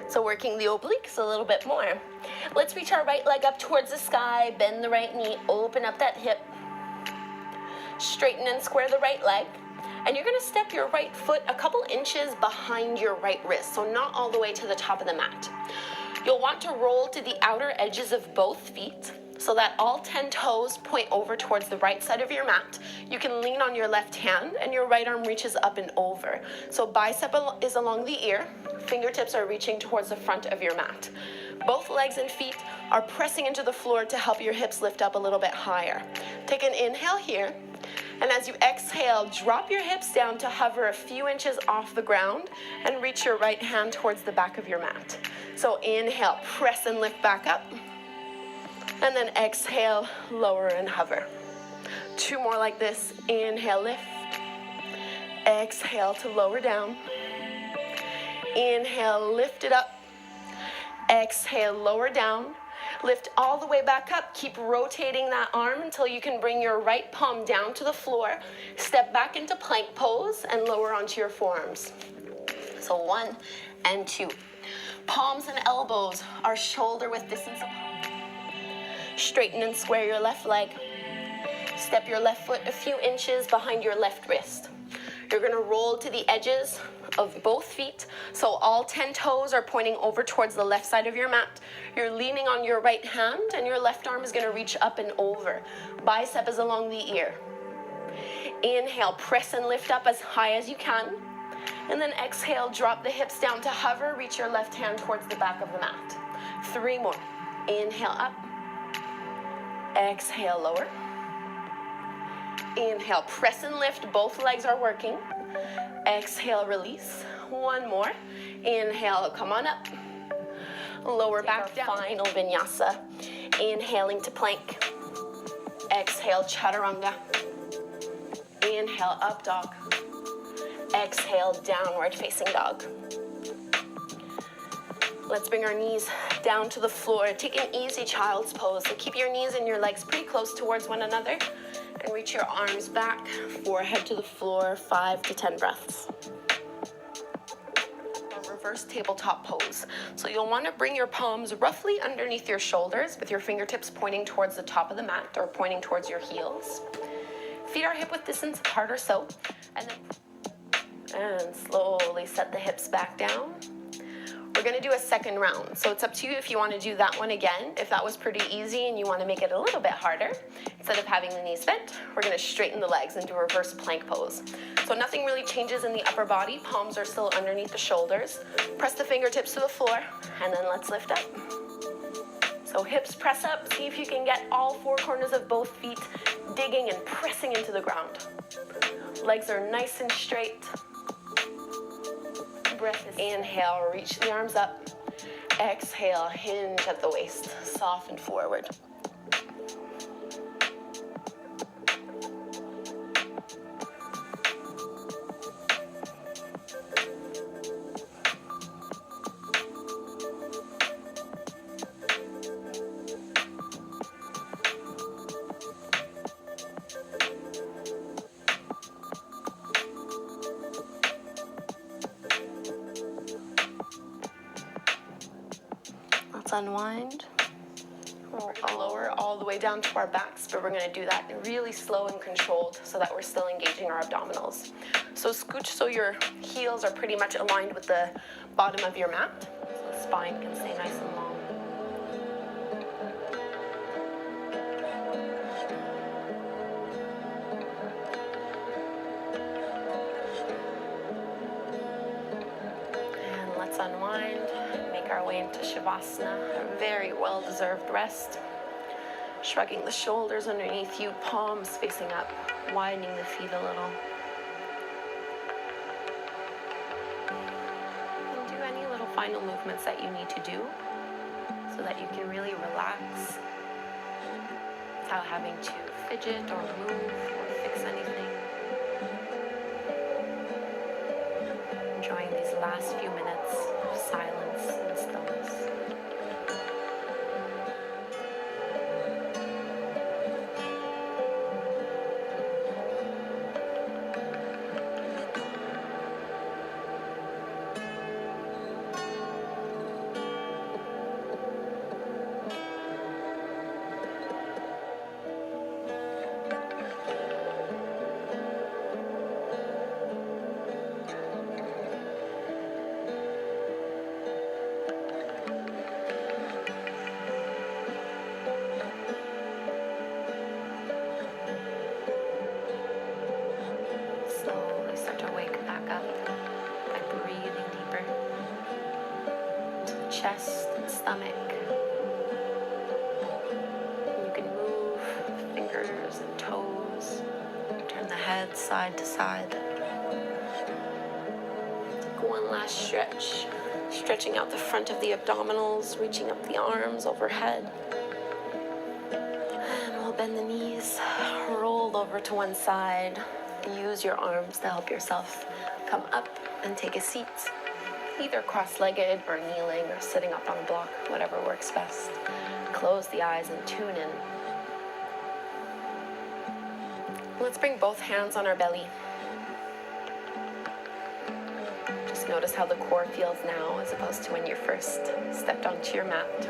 So working the obliques a little bit more. Let's reach our right leg up towards the sky, bend the right knee, open up that hip, straighten and square the right leg. And you're gonna step your right foot a couple inches behind your right wrist, so not all the way to the top of the mat. You'll want to roll to the outer edges of both feet so that all 10 toes point over towards the right side of your mat. You can lean on your left hand and your right arm reaches up and over. So bicep is along the ear, fingertips are reaching towards the front of your mat. Both legs and feet are pressing into the floor to help your hips lift up a little bit higher. Take an inhale here. And as you exhale, drop your hips down to hover a few inches off the ground and reach your right hand towards the back of your mat. So inhale, press and lift back up. And then exhale, lower and hover. 2 more like this. Inhale, lift. Exhale to lower down. Inhale, lift it up. Exhale, lower down. Lift all the way back up. Keep rotating that arm until you can bring your right palm down to the floor. Step back into plank pose and lower onto your forearms. So 1 and 2. Palms and elbows are shoulder width distance apart. Straighten and square your left leg. Step your left foot a few inches behind your left wrist. You're gonna roll to the edges of both feet, so all 10 toes are pointing over towards the left side of your mat. You're leaning on your right hand and your left arm is gonna reach up and over. Bicep is along the ear. Inhale, press and lift up as high as you can. And then exhale, drop the hips down to hover, reach your left hand towards the back of the mat. 3 more. Inhale up. Exhale, lower. Inhale, press and lift, both legs are working. Exhale, release. 1 more. Inhale, come on up. Lower back down. Final vinyasa. Inhaling to plank. Exhale, chaturanga. Inhale, up dog. Exhale, downward facing dog. Let's bring our knees down to the floor. Take an easy child's pose. So keep your knees and your legs pretty close towards one another. And reach your arms back, forehead to the floor, 5 to 10 breaths. Reverse tabletop pose. So you'll want to bring your palms roughly underneath your shoulders with your fingertips pointing towards the top of the mat or pointing towards your heels. Feet are hip width distance apart or so. And slowly set the hips back down. We're gonna do a second round, so it's up to you if you wanna do that one again. If that was pretty easy and you wanna make it a little bit harder, instead of having the knees bent, we're gonna straighten the legs and do a reverse plank pose. So nothing really changes in the upper body, palms are still underneath the shoulders. Press the fingertips to the floor, and then let's lift up. So hips press up, see if you can get all 4 corners of both feet digging and pressing into the ground. Legs are nice and straight. Breath is inhale, reach the arms up. Exhale, hinge at the waist, soften forward. Unwind. We're gonna lower all the way down to our backs, but we're gonna do that really slow and controlled so that we're still engaging our abdominals. So scooch so your heels are pretty much aligned with the bottom of your mat, so the spine can stay nice and long. And let's unwind. Our way into Shavasana, a very well-deserved rest. Shrugging the shoulders underneath you, palms facing up, widening the feet a little. And do any little final movements that you need to do so that you can really relax without having to fidget or move or fix anything. Enjoying these last few minutes of silence and stillness. chest and stomach. You can move fingers and toes. Turn the head side to side. Take one last stretch. Stretching out the front of the abdominals, reaching up the arms overhead. And we'll bend the knees, roll over to one side. Use your arms to help yourself come up and take a seat, either cross-legged or kneeling or sitting up on a block, whatever works best. Close the eyes and tune in. Let's bring both hands on our belly. Just notice how the core feels now as opposed to when you first stepped onto your mat.